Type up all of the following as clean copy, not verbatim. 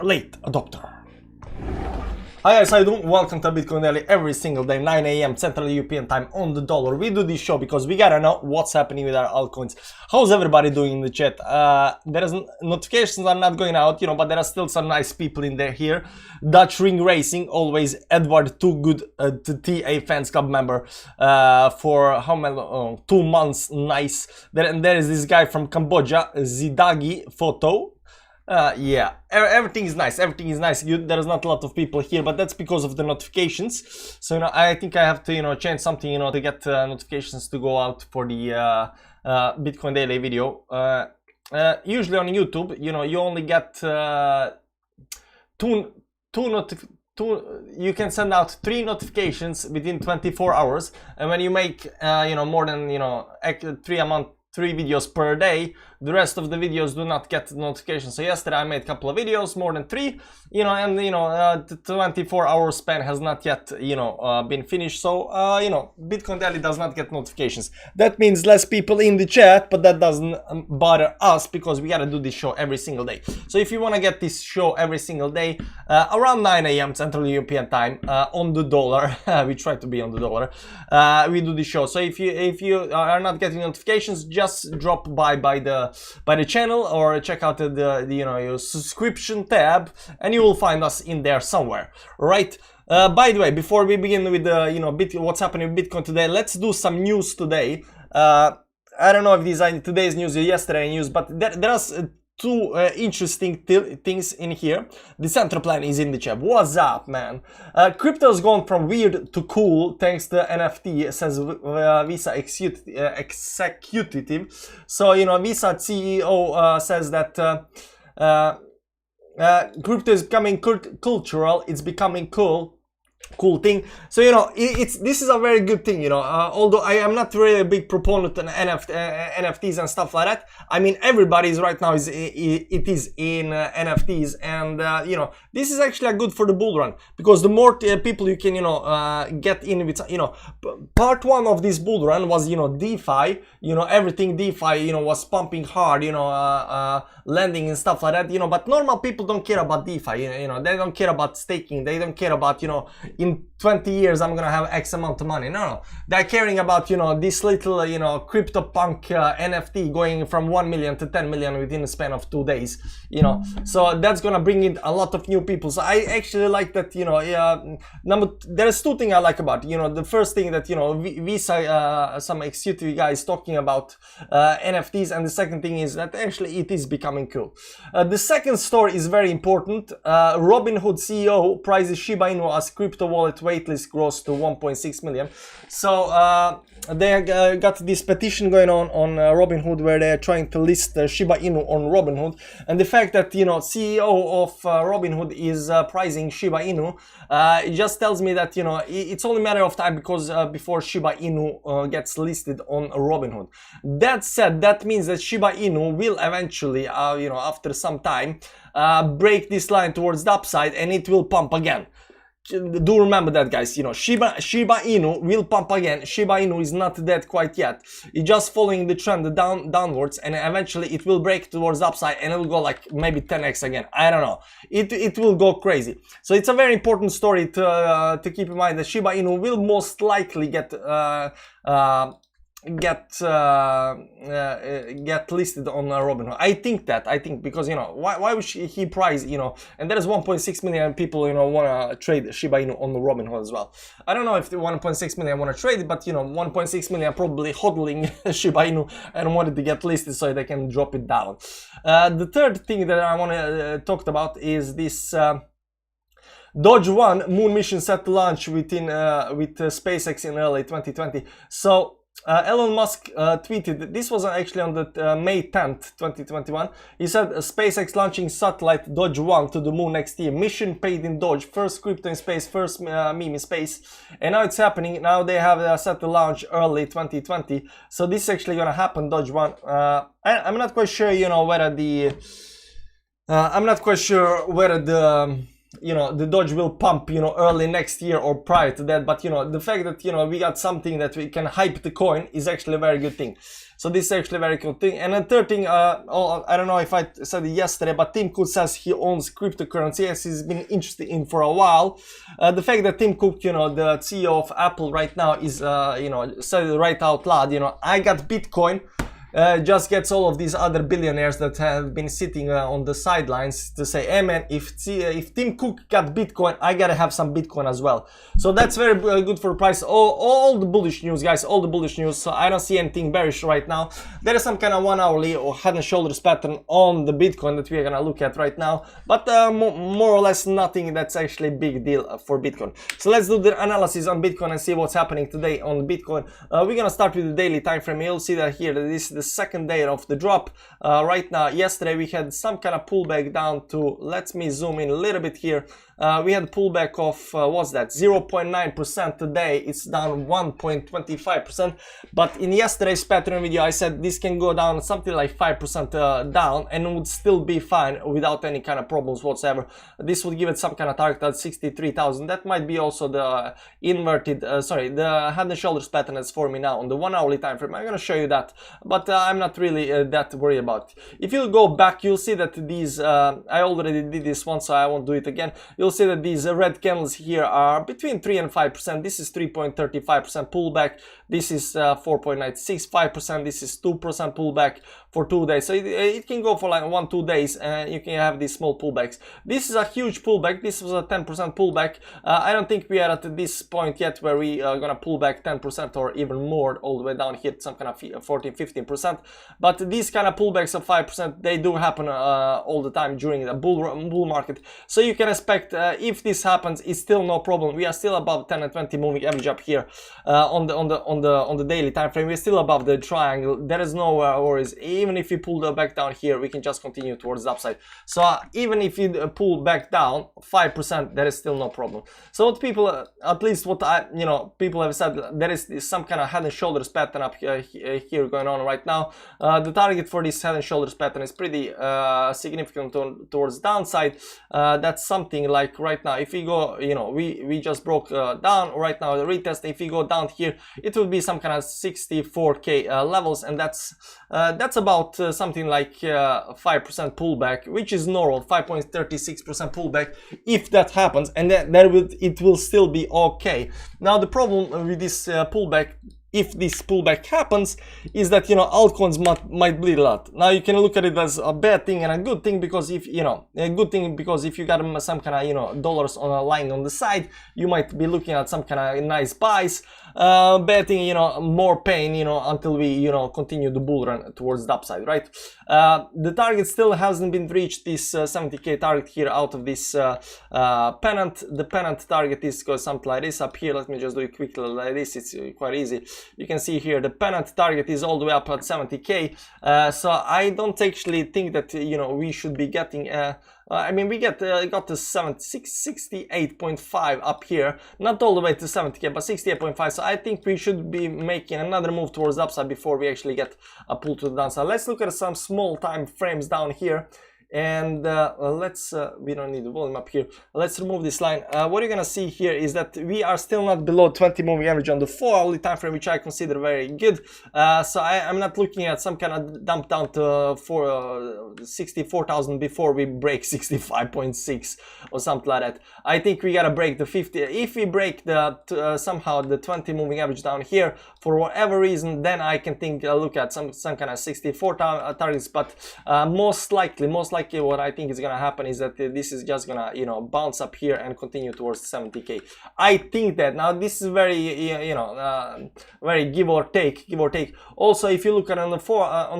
late adopter. Hi guys, how you doing? Welcome to Bitcoin Daily every single day, 9 a.m. Central European time on the dollar. We do this show because we gotta know what's happening with our altcoins. How's everybody doing in the chat? Notifications are not going out, but there are still some nice people in there here. Dutch Ring Racing, always Edward, too good to TA fans club member for how many? 2 months, nice. There is this guy from Cambodia, Zidagi Photo. Yeah, everything is nice. Everything is nice. There's not a lot of people here, but that's because of the notifications. So I think I have to change something to get notifications to go out for the Bitcoin Daily video. Usually on YouTube, you only get you can send out 3 notifications within 24 hours, and when you make more than 3 videos per day, the rest of the videos do not get notifications. So yesterday I made a couple of videos, more than 3, and the 24-hour span has not yet been finished. So Bitcoin Daily does not get notifications. That means less people in the chat, but that doesn't bother us because we gotta do this show every single day. So if you want to get this show every single day around 9 a.m. Central European time on the dollar, we try to be on the dollar, we do the show. So if you are not getting notifications, just drop by the channel or check out your subscription tab, and you will find us in there somewhere, right? By the way, before we begin with what's happening with Bitcoin today, let's do some news today. I don't know if these are today's news or yesterday's news, but there are 2 interesting things in here. The central plan is in the chat. What's up, man? Crypto's gone from weird to cool thanks to NFT, says Visa executive. So Visa CEO says that crypto is becoming cultural. It's becoming cool thing. So this is a very good thing, although I am not really a big proponent of NFTs and stuff like that. I mean, everybody's right now is in NFTs, and this is actually good for the bull run, because the more people you can get in with, part 1 of this bull run was DeFi, everything DeFi was pumping hard, lending and stuff like that, but normal people don't care about DeFi, they don't care about staking, they don't care about in 20 years I'm gonna have X amount of money. No, they're caring about this little CryptoPunk NFT going from 1 million to 10 million within the span of 2 days. So that's gonna bring in a lot of new people. So I actually like that. There's 2 things I like about the first thing that Visa, some executive guy is talking about NFTs, and the second thing is that actually it is becoming cool. The second story is very important. Robinhood CEO prices Shiba Inu as crypto wallet waitlist grows to 1.6 million. So they got this petition going on Robinhood, where they're trying to list Shiba Inu on Robinhood, and the fact that CEO of Robinhood is pricing Shiba Inu, it just tells me that it's only a matter of time because before Shiba Inu gets listed on Robinhood. That said, that means that Shiba Inu will eventually after some time break this line towards the upside, and it will pump again. Do remember that, guys. Shiba Inu will pump again. Shiba Inu is not dead quite yet. It's just following the trend downwards, and eventually it will break towards the upside, and it will go like maybe 10x again. I don't know. It will go crazy. So it's a very important story to keep in mind, that Shiba Inu will most likely get listed on Robinhood. I think because why would he price and there's 1.6 million people want to trade Shiba Inu on the Robinhood as well. I don't know if the 1.6 million want to trade it, but 1.6 million probably hodling Shiba Inu and wanted to get listed so they can drop it down. The third thing that I want to talk about is this Doge 1 moon mission set to launch with SpaceX in early 2020. So Elon Musk tweeted, this was actually on the May 10th, 2021. He said, SpaceX launching satellite Doge 1 to the moon next year. Mission paid in Doge. First crypto in space, first meme in space. And now it's happening. Now they have set to launch early 2020. So this is actually going to happen, Doge 1. I'm not quite sure, whether the... I'm not quite sure whether the you know, the Doge will pump, you know, early next year or prior to that, but you know, the fact that, you know, we got something that we can hype the coin is actually a very good thing. So this is actually a very cool thing. And the third thing, I don't know if I said it yesterday, but Tim Cook says he owns cryptocurrency. Yes, he's been interested in for a while. The fact that Tim Cook, you know, the CEO of Apple right now is, you know, said it right out loud, you know, I got Bitcoin. Just gets all of these other billionaires that have been sitting on the sidelines to say, hey man, if Tim Cook got Bitcoin, I gotta have some Bitcoin as well. So that's very good for price. All the bullish news, guys, all the bullish news. So I don't see anything bearish right now. There is some kind of 1 hourly or head and shoulders pattern on the Bitcoin that we are gonna look at right now, but more or less nothing that's actually a big deal for Bitcoin. So let's do the analysis on Bitcoin and see what's happening today on Bitcoin. We're gonna start with the daily time frame. You'll see that here that this is the second day of the drop. Right now, yesterday we had some kind of pullback down to, let me zoom in a little bit here. We had a pullback of what's that, 0.9%. Today it's down 1.25%, but in yesterday's pattern video I said this can go down something like 5% down and would still be fine without any kind of problems whatsoever. This would give it some kind of target at 63,000. That might be also the inverted the head and shoulders pattern that's forming now on the 1 hourly time frame. I'm gonna show you that, but I'm not really that worried about it. If you go back, you'll see that these I already did this once, so I won't do it again. You'll see that these red candles here are between 3 and 5%. This is 3.35% pullback. This is 4.965%. This is 2% pullback for 2 days. So it can go for like 1-2 days, and you can have these small pullbacks. This is a huge pullback. This was a 10% pullback. I don't think we are at this point yet where we are gonna pull back 10% or even more all the way down here to some kind of 14-15%. But these kind of pullbacks of 5%, they do happen all the time during the bull market. So you can expect if this happens, it's still no problem. We are still above 10 and 20 moving average up here on the daily time frame. We're still above the triangle. There is no worries. Even if you pull the back down here, we can just continue towards the upside. So even if you pull back down 5%, there is still no problem. So what people, at least what people have said, there is some kind of head and shoulders pattern up here going on right now. The target for this head and shoulders pattern is pretty significant towards downside. That's something like right now, if we go, we just broke down right now the retest. If we go down here, it will be some kind of 64k levels, and that's about something like 5% pullback, which is normal, 5.36% pullback if that happens, and then it will still be okay. Now the problem with this pullback, if this pullback happens, is that altcoins might bleed a lot. Now you can look at it as a bad thing and a good thing, because if a good thing because if you got some kind of dollars on a line on the side, you might be looking at some kind of nice buys. Bad thing, more pain, until we continue the bull run towards the upside, right? The target still hasn't been reached, this 70k target here out of this pennant. The pennant target is goes something like this up here. Let me just do it quickly like this. It's quite easy. You can see here the pennant target is all the way up at 70k. So I don't actually think that we should be getting I mean, we got to 68.5 up here, not all the way to 70k, but 68.5. So I think we should be making another move towards the upside before we actually get a pull to the downside. Let's look at some small time frames down here. And we don't need the volume up here. Let's remove this line. What you're gonna see here is that we are still not below 20 moving average on the 4 hourly time frame, which I consider very good. So I'm not looking at some kind of dump down to 64,000 before we break 65.6 or something like that. I think we gotta break the 50. If we break the somehow the 20 moving average down here for whatever reason, then I can look at some kind of 64 targets. But most likely what I think is gonna happen is that this is just gonna bounce up here and continue towards 70k. I think that now this is very very give or take. Also, if you look at on the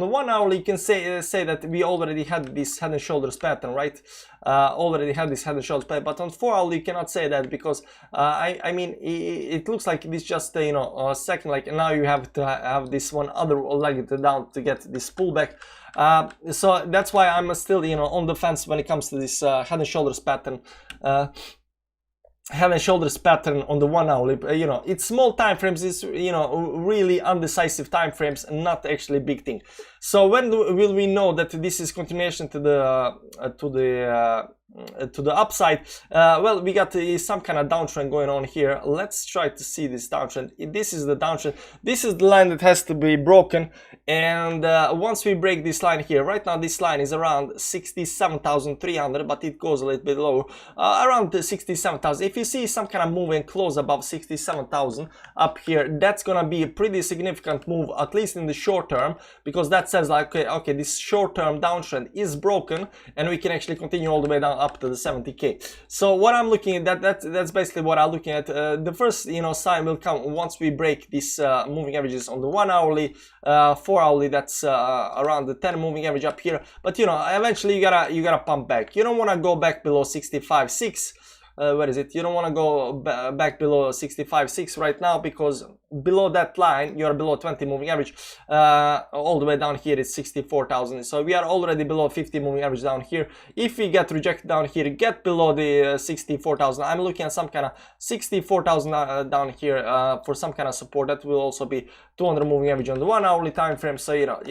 1 hourly, you can say that we already had this head and shoulders pattern, right? Already had this head and shoulders pattern, but on 4 hourly you cannot say that, because I mean it looks like this just a second, like now you have to have this one other leg down to get this pullback. So that's why I'm still on the fence when it comes to this head and shoulders pattern. Head and shoulders pattern on the 1 hourly, it's small time frames, it's really undecisive time frames, and not actually a big thing. So when will we know that this is continuation to the upside. Well, we got some kind of downtrend going on here. Let's try to see this downtrend. This is the downtrend. This is the line that has to be broken, and once we break this line here, right now this line is around 67,300, but it goes a little bit lower, around 67,000. If you see some kind of moving close above 67,000 up here, that's gonna be a pretty significant move, at least in the short term, because that says like, okay, this short term downtrend is broken, and we can actually continue all the way down up to the 70k. So what I'm looking at, that's basically what I'm looking at. The first, you know, sign will come once we break this moving averages on the 1 hourly, 4 hourly. That's around the 10 moving average up here. But you know, eventually you gotta pump back. You don't want to go back below 65.6. Where is it? You don't want to go back below 65.6 right now, because below that line you're below 20 moving average. All the way down here is 64,000, so we are already below 50 moving average down here. If we get rejected down here, get below the 64,000, I'm looking at some kind of 64,000 down here for some kind of support. That will also be 200 moving average on the 1 hourly time frame. So you know,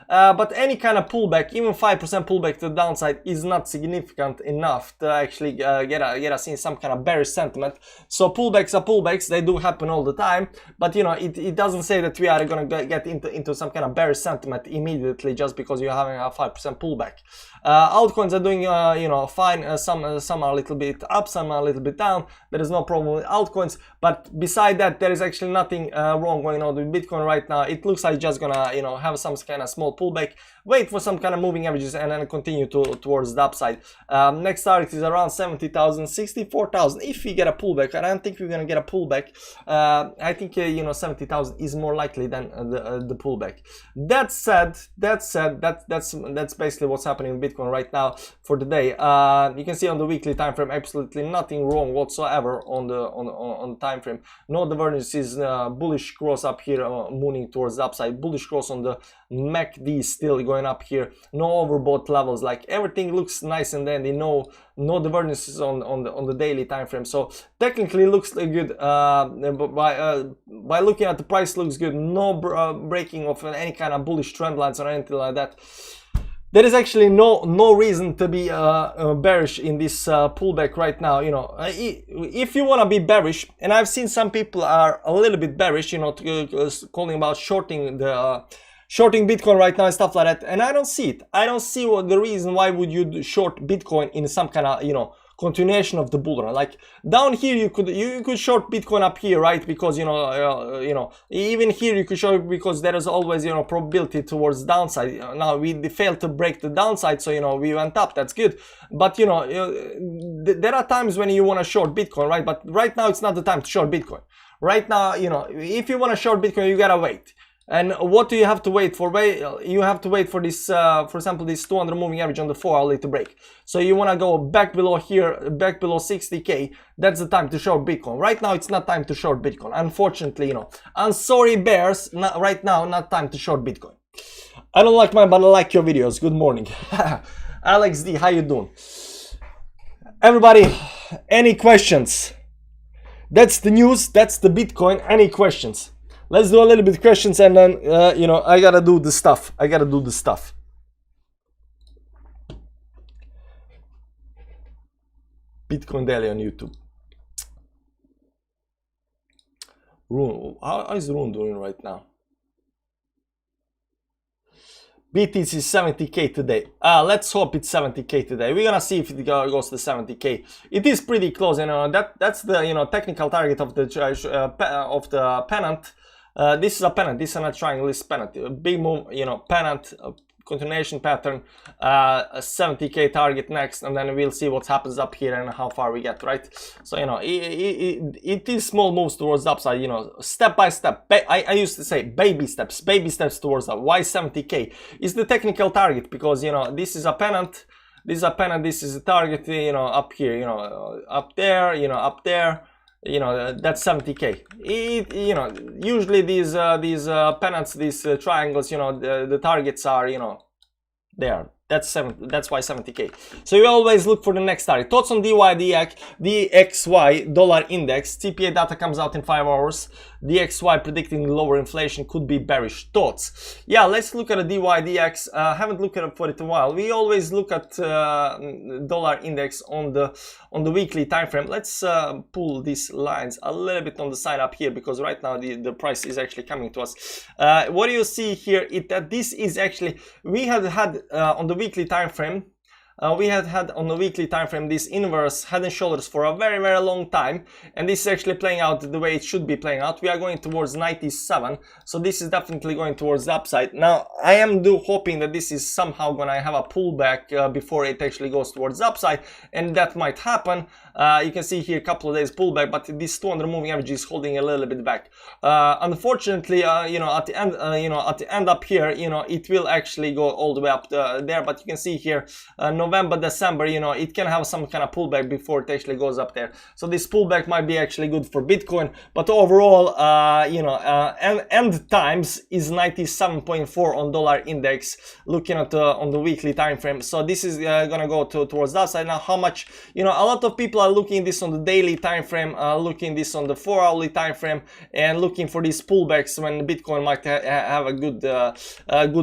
but any kind of pullback, even 5% pullback to the downside, is not significant enough to actually get us in some kind of bearish sentiment. So pullbacks are pullbacks, they do happen all the time, but you know, it doesn't say that we are going to get into some kind of bearish sentiment immediately just because you're having a 5% pullback. Altcoins are doing you know, fine. Some are a little bit up, some are a little bit down. There is no problem with altcoins, but beside that, there is actually nothing wrong going on with Bitcoin right now. It looks like just gonna, you know, have some kind of small pullback, wait for some kind of moving averages, and then continue towards the upside. Next target is around 70,000, 64,000. If we get a pullback, and I don't think we're gonna get a pullback, I think you know, 70,000 is more likely than the pullback. That said, that's basically what's happening in Bitcoin right now for the day. You can see on the weekly time frame, absolutely nothing wrong whatsoever on the time frame. No divergences, bullish cross up here, moving towards the upside. Bullish cross on the MACD, still going up here. No overbought levels. Like, everything looks nice and dandy. No divergences on the daily time frame. So technically looks good. By looking at the price, looks good. No breaking of any kind of bullish trend lines or anything like that. There is actually no reason to be bearish in this pullback right now. You know, if you want to be bearish, and I've seen some people are a little bit bearish, you know, calling about shorting Bitcoin right now and stuff like that, and I don't see it. I don't see what the reason why would you short Bitcoin in some kind of, you know, continuation of the bull run. Like down here you could short Bitcoin up here, right? Because you know, even here you could short, because there is always, you know, probability towards downside. Now we failed to break the downside, so you know, we went up. That's good, but you know, there are times when you want to short Bitcoin, right? But right now it's not the time to short Bitcoin. Right now, you know, if you want to short Bitcoin, you gotta wait. And what do you have to wait for? You have to wait for this, for example, this 200 moving average on the 4 hourly to break. So you want to go back below here, back below 60k. That's the time to short Bitcoin. Right now, it's not time to short Bitcoin. Unfortunately, you know, I'm sorry, bears. Right now, not time to short Bitcoin. I don't like mine, but I like your videos. Good morning, Alex D. How you doing, everybody? Any questions? That's the news. That's the Bitcoin. Any questions? Let's do a little bit of questions, and then, you know, I gotta do the stuff. Bitcoin Daily on YouTube. Rune, how is Rune doing right now? BTC 70k today. Let's hope it's 70k today. We're gonna see if it goes to 70k. It is pretty close, you know. That's the, you know, technical target of the pennant. This is a pennant. This is not triangle. This is pennant. A big move, you know, pennant, continuation pattern, a 70k target next, and then we'll see what happens up here and how far we get, right? So, you know, it is small moves towards the upside, you know, step by step. I used to say baby steps towards that. Why 70k? Is the technical target, because, you know, this is a pennant, this is a target, you know, up here, you know, up there, you know, up there. You know, that's 70k. You know, usually these pennants, these triangles, you know, the targets are, you know, there. That's why 70k. So you always look for the next target. Thoughts on DXY dollar index. TPA data comes out in 5 hours. DXY predicting lower inflation, could be bearish. Thoughts? Yeah, let's look at a DYDX. Haven't looked at it for it in a while. We always look at dollar index on the weekly time frame. Let's pull these lines a little bit on the side up here, because right now the price is actually coming to us. What do you see here? That this is actually, we had on the weekly time frame. We had on the weekly time frame this inverse head and shoulders for a very, very long time, and this is actually playing out the way it should be playing out. We are going towards 97, so this is definitely going towards the upside. Now I am hoping that this is somehow gonna have a pullback before it actually goes towards the upside, and that might happen. You can see here a couple of days pullback, but this 200 moving average is holding a little bit back. Unfortunately, you know, at the end, at the end up here, you know, it will actually go all the way up there. But you can see here, November, December, you know, it can have some kind of pullback before it actually goes up there. So this pullback might be actually good for Bitcoin, but overall, you know, end times is 97.4 on dollar index. Looking at on the weekly time frame, so this is gonna go towards that side. Now, how much? You know, a lot of people are looking this on the daily time frame, looking this on the 4-hourly time frame, and looking for these pullbacks when Bitcoin might have a good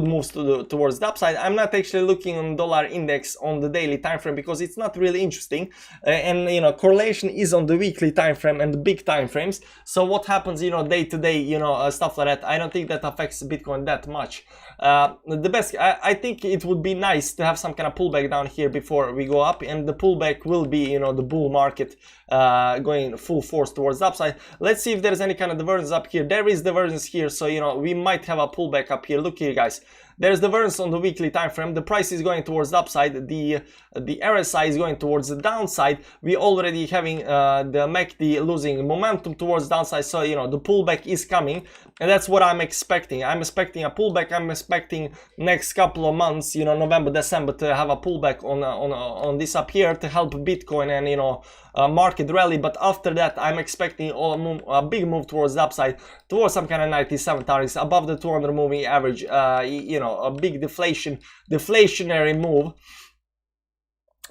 moves towards the upside. I'm not actually looking on dollar index on the daily time frame because it's not really interesting, and you know, correlation is on the weekly time frame and the big time frames. So what happens, you know, day to day, you know, stuff like that, I don't think that affects Bitcoin that much. The best, I think it would be nice to have some kind of pullback down here before we go up, and the pullback will be, you know, the bull market going full force towards the upside. Let's see if there's any kind of divergence up here. There is divergence here, so you know, we might have a pullback up here. Look here, guys. There's divergence on the weekly time frame. The price is going towards the upside. The RSI is going towards the downside. We already having the MACD losing momentum towards downside. So you know, the pullback is coming, and that's what I'm expecting. I'm expecting a pullback. I'm expecting next couple of months, you know, November, December, to have a pullback on this up here to help Bitcoin and, you know, market rally. But after that, I'm expecting a big move towards the upside, towards some kind of 97 targets above the 200 moving average. You know, a big deflationary move.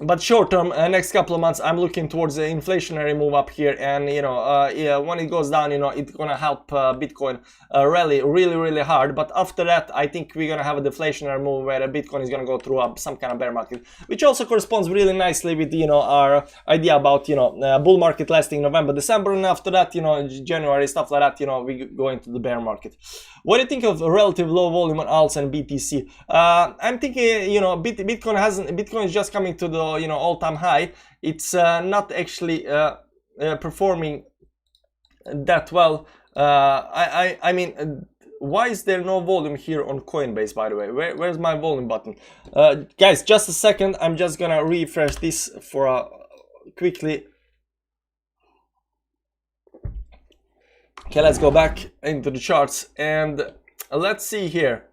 But short term, next couple of months, I'm looking towards the inflationary move up here, and you know, yeah, when it goes down, you know, it's gonna help Bitcoin rally really hard. But after that, I think we're gonna have a deflationary move where Bitcoin is gonna go through some kind of bear market, which also corresponds really nicely with, you know, our idea about, you know, bull market lasting November, December, and after that, you know, January, stuff like that, you know, we go into the bear market. What do you think of relative low volume on alts and BTC? I'm thinking, you know, Bitcoin is just coming to the, you know, all-time high. It's not actually performing that well. I mean, why is there no volume here on Coinbase, by the way? Where's my volume button? Guys, just a second. I'm just gonna refresh this for quickly. Okay, let's go back into the charts and let's see here.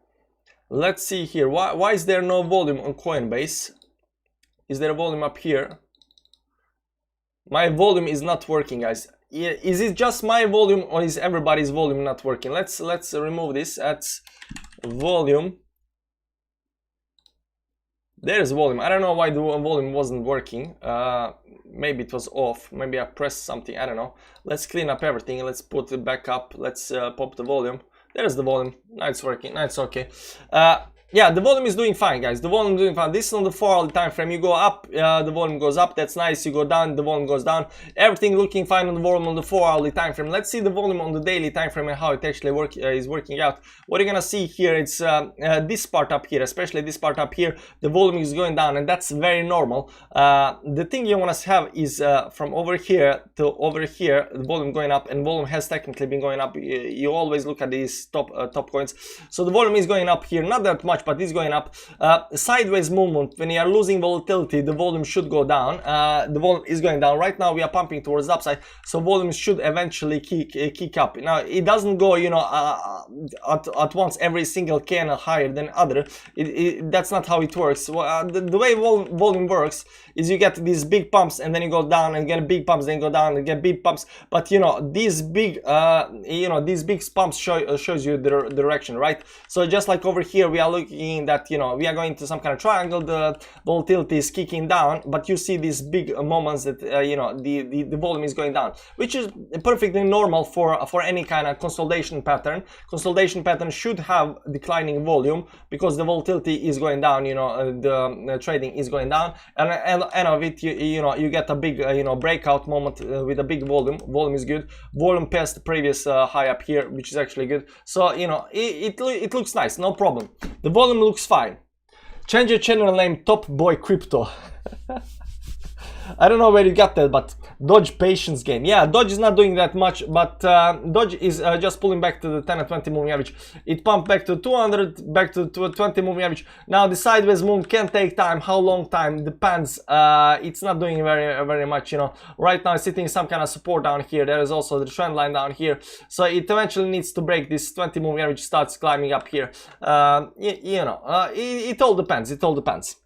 Let's see here. Why is there no volume on Coinbase? Is there a volume up here? My volume is not working, guys. Is it just my volume, or is everybody's volume not working? Let's remove this. That's volume. There's volume. I don't know why the volume wasn't working. Maybe it was off. Maybe I pressed something. I don't know. Let's clean up everything. Let's put it back up. Let's pop the volume. There's the volume. Now it's working. Now it's okay. Yeah, the volume is doing fine, guys. The volume is doing fine. This is on the 4-hourly time frame. You go up, the volume goes up. That's nice. You go down, the volume goes down. Everything looking fine on the volume on the 4-hourly time frame. Let's see the volume on the daily time frame and how it actually is working out. What you're gonna see here, it's this part up here, especially this part up here. The volume is going down, and that's very normal. The thing you want to have is from over here to over here, the volume going up, and volume has technically been going up. You always look at these top coins. So the volume is going up here, not that much, but it's going up. Sideways movement, when you are losing volatility, the volume should go down. The volume is going down. Right now we are pumping towards the upside, so volume should eventually kick up. Now it doesn't go, you know, at once every single candle higher than other. That's not how it works. The way volume works is you get these big pumps and then you go down and get big pumps, then you go down and get big pumps. But you know, these big these big pumps shows you the direction, right? So just like over here, we are looking that, you know, we are going to some kind of triangle, the volatility is kicking down, but you see these big moments that you know, the volume is going down, which is perfectly normal for any kind of consolidation pattern. Consolidation pattern should have declining volume because the volatility is going down, you know, the trading is going down, and at the end of it, you know, you get a big you know, breakout moment with a big volume. Volume is good. Volume past the previous high up here, which is actually good. So you know, it looks nice, no problem. The volume looks fine. Change your channel name Top Boy Crypto. I don't know where you got that, but Dodge patience game. Yeah, Dodge is not doing that much, but Dodge is just pulling back to the 10 and 20 moving average. It pumped back to 200, back to 20 moving average. Now the sideways move can take time. How long time depends. It's not doing very much, you know. Right now it's sitting some kind of support down here. There is also the trend line down here, so it eventually needs to break this 20 moving average, starts climbing up here. You know, it all depends. It all depends.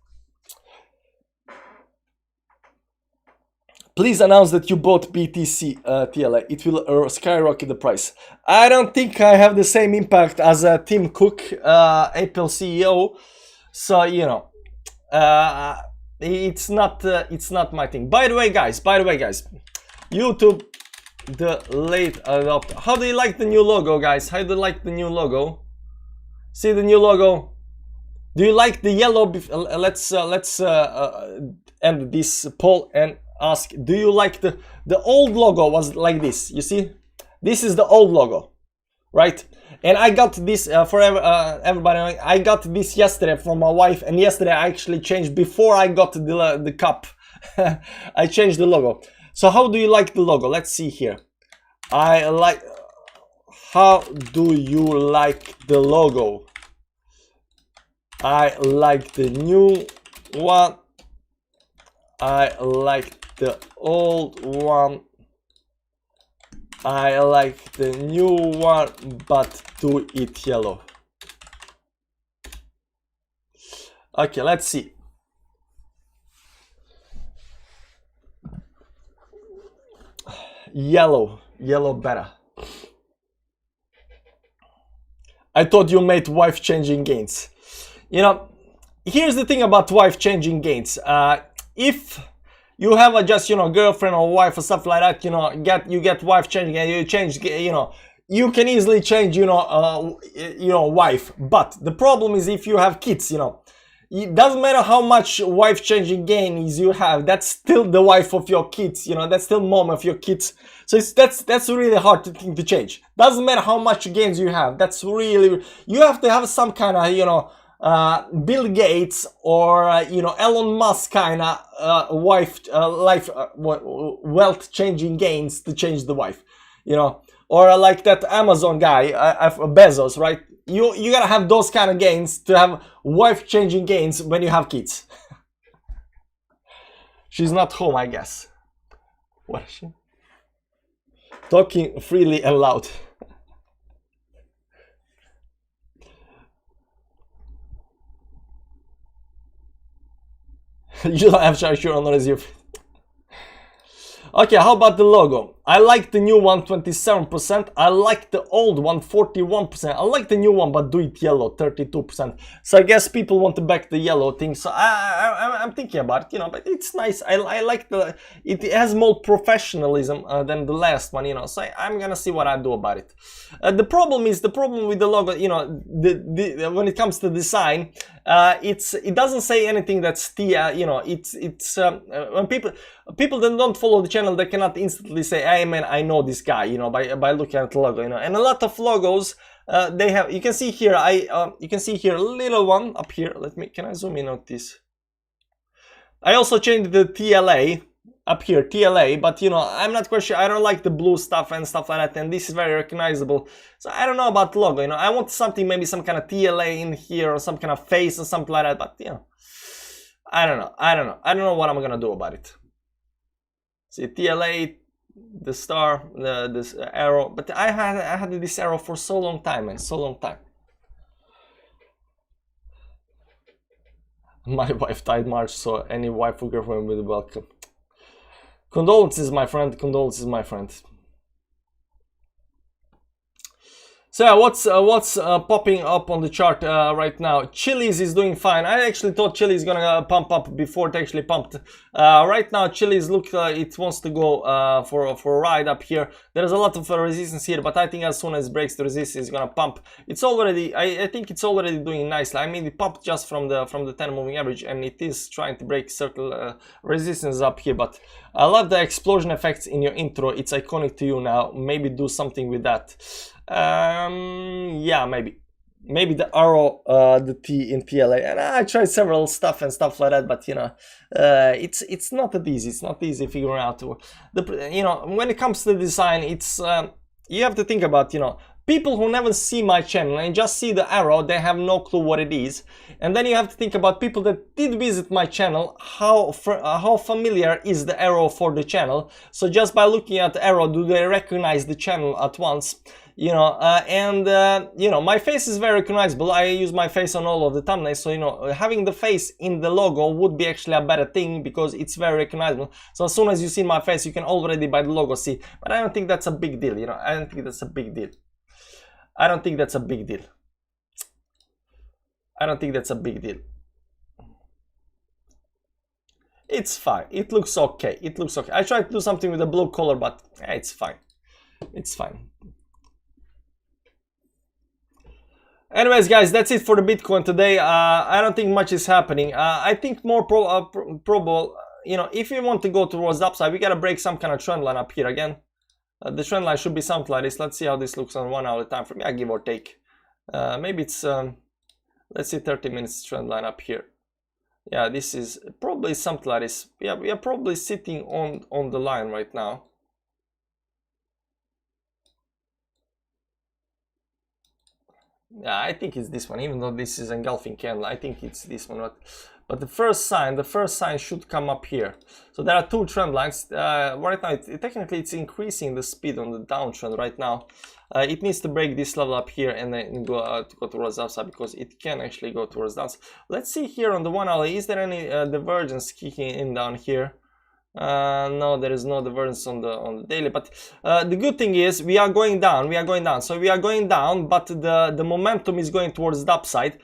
Please announce that you bought BTC TLA. It will skyrocket the price. I don't think I have the same impact as Tim Cook, Apple CEO. So you know, it's not my thing. By the way, guys, YouTube, the late adopter. How do you like the new logo, guys? How do you like the new logo? See the new logo? Do you like the yellow? Let's end this poll and ask, do you like the old logo was like this? You see, this is the old logo, right? And I got this for everybody. I got this yesterday from my wife, and yesterday I actually changed before I got the cup. I changed the logo. So how do you like the logo? Let's see here. How do you like the logo? I like the new one. I like the old one. I like the new one, but do it yellow. Okay, let's see. Yellow better. I thought you made wife changing gains. You know, here's the thing about wife changing gains. If you have a just, you know, girlfriend or wife or stuff like that, you know, you get wife changing and you change, you know, you can easily change, you know, wife. But the problem is if you have kids, you know, it doesn't matter how much wife changing gains you have, that's still the wife of your kids, you know, that's still mom of your kids. So that's really hard thing to change. Doesn't matter how much gains you have, that's really, you have to have some kind of, you know, Bill Gates or you know, Elon Musk kind of wealth changing gains to change the wife, you know, or like that Amazon guy, Bezos, right? You gotta have those kind of gains to have wife changing gains when you have kids. She's not home, I guess. What is she? Talking freely and loud. You don't have sure on as you. Okay, how about the logo? I like the new one 27%. I like the old one 41%. I like the new one, but do it yellow 32%. So I guess people want to back the yellow thing. So I'm thinking about it, you know, but it's nice. I like it has more professionalism than the last one, you know. So I'm gonna see what I do about it. The problem with the logo, you know, when it comes to design, it doesn't say anything that's you know, it's when people that don't follow the channel, they cannot instantly say, hey man, I know this guy, you know, by looking at the logo, you know. And a lot of logos they have, you can see here, you can see here a little one up here. Can I zoom in on this? I also changed the TLA up here, TLA, but you know, I'm not quite sure. I don't like the blue stuff and stuff like that, and this is very recognizable. So I don't know about the logo, you know. I want something, maybe some kind of TLA in here or some kind of face or something like that, but you know, I don't know what I'm gonna do about it. See, TLA, the star, this arrow, but I had this arrow for so long time, man, so long time. My wife died March, so any wife or girlfriend will be welcome. Condolences, my friend. Condolences, my friend. So yeah, what's popping up on the chart right now? Chili's is doing fine. I actually thought Chili's gonna pump up before it actually pumped. Right now, Chili's look it wants to go for a ride up here. There's a lot of resistance here, but I think as soon as it breaks the resistance, it's gonna pump. It's already, I think it's already doing nicely. I mean, it pumped just from the 10 moving average, and it is trying to break circle resistance up here. But I love the explosion effects in your intro. It's iconic to you now. Maybe do something with that. Yeah, maybe the arrow, the T in TLA, and I tried several stuff like that, but you know, it's not that easy. It's not easy figuring out the, you know, when it comes to the design, it's you have to think about, you know, people who never see my channel and just see the arrow, they have no clue what it is. And then you have to think about people that did visit my channel, how familiar is the arrow for the channel. So just by looking at the arrow, do they recognize the channel at once? You know, you know, my face is very recognizable. I use my face on all of the thumbnails, so you know, having the face in the logo would be actually a better thing because it's very recognizable. So as soon as you see my face, you can already by the logo see. But I don't think that's a big deal. You know, I don't think that's a big deal. I don't think that's a big deal. I don't think that's a big deal. It's fine. It looks okay. It looks okay. I tried to do something with the blue color, but it's fine. It's fine. Anyways, guys, that's it for the Bitcoin today. I don't think much is happening. I think more probable, you know, if you want to go towards the upside, we gotta break some kind of trend line up here again. The trend line should be something like this. Let's see how this looks on 1 hour time frame. Yeah, give or take. Maybe it's let's see, 30 minutes trend line up here. Yeah, this is probably something like this. Yeah, we are probably sitting on the line right now. Yeah, I think it's this one, even though this is engulfing candle. I think it's this one, but the first sign should come up here. So there are two trend lines. Right now, technically it's increasing the speed on the downtrend right now. It needs to break this level up here and then go towards the upside, because it can actually go towards the downside. Let's see here on the 1 hour, is there any divergence kicking in down here? No, there is no divergence on the daily, but the good thing is we are going down. So we are going down, but the momentum is going towards the upside,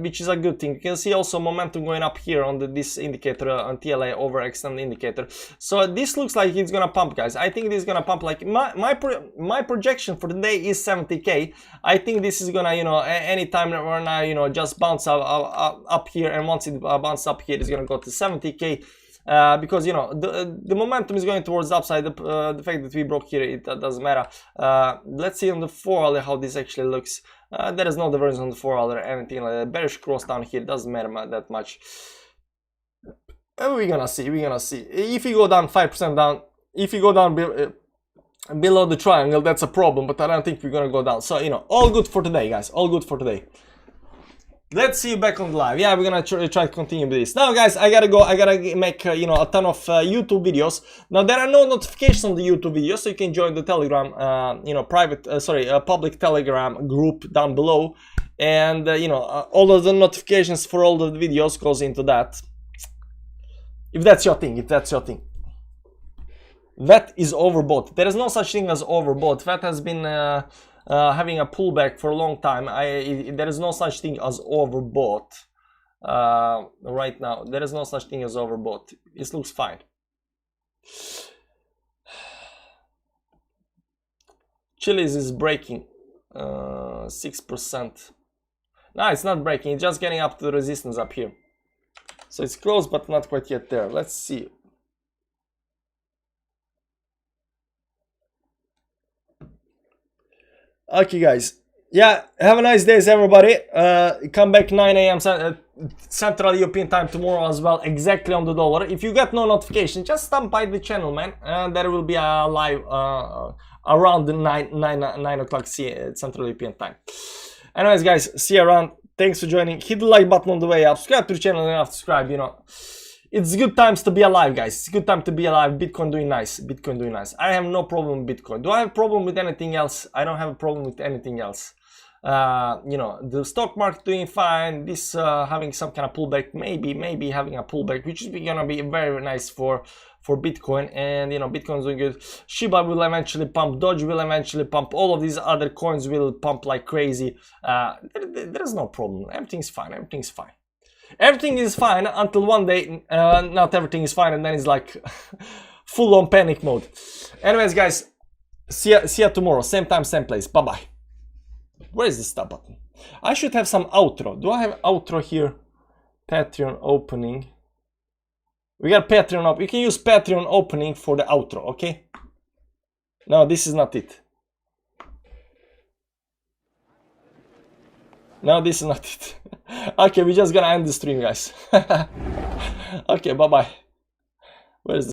which is a good thing. You can see also momentum going up here on this indicator, on TLA overextend indicator. So this looks like it's gonna pump, guys. I think this is gonna pump. Like my projection for today is 70K. I think this is gonna, you know, anytime right now, you know, just bounce up here, and once it bounces up here, it's gonna go to 70K. Because you know the momentum is going towards the upside. The fact that we broke here, it doesn't matter. Let's see on the 4 hour how this actually looks. There is no divergence on the 4 hour or anything like that. Bearish cross down here, doesn't matter that much. We're gonna see. If you go down 5% down, if you go down below the triangle, that's a problem. But I don't think we're gonna go down. So you know, all good for today, guys. All good for today. Let's see you back on the live. Yeah, we're gonna try to continue with this. Now, guys, I gotta go. I gotta make you know, a ton of YouTube videos. Now, there are no notifications on the YouTube videos, so you can join the Telegram, you know, public Telegram group down below, and you know, all of the notifications for all of the videos goes into that. If that's your thing, that is overbought. There is no such thing as overbought. That has been having a pullback for a long time. There is no such thing as overbought right now. There is no such thing as overbought. It looks fine. Chili's is breaking 6%. No, it's not breaking. It's just getting up to the resistance up here. So it's close, but not quite yet there. Let's see. Okay, guys. Yeah, have a nice day, everybody. Come back 9 a.m. Central European time tomorrow as well, exactly on the dollar. If you get no notification, just stop by the channel, man. There will be a live around the 9 o'clock Central European time. Anyways, guys, see you around. Thanks for joining. Hit the like button on the way up. Subscribe to the channel and subscribe, you know. It's good times to be alive, guys. It's a good time to be alive. Bitcoin doing nice. Bitcoin doing nice. I have no problem with Bitcoin. Do I have a problem with anything else? I don't have a problem with anything else. you know, the stock market doing fine, this having some kind of pullback, maybe having a pullback, which is gonna be very nice for Bitcoin. And you know, Bitcoin's doing good. Shiba will eventually pump, Doge will eventually pump, all of these other coins will pump like crazy. There's no problem, everything's fine, everything's fine. Everything is fine until one day not everything is fine, and then it's like full on panic mode. Anyways guys, see ya tomorrow, same time, same place. Bye bye. Where is the stop button? I should have some outro. Do I have outro here? Patreon opening. We got Patreon up. You can use Patreon opening for the outro, okay? No, this is not it. No, this is not it. Okay, we're just gonna end the stream, guys. Okay, bye bye. Where is the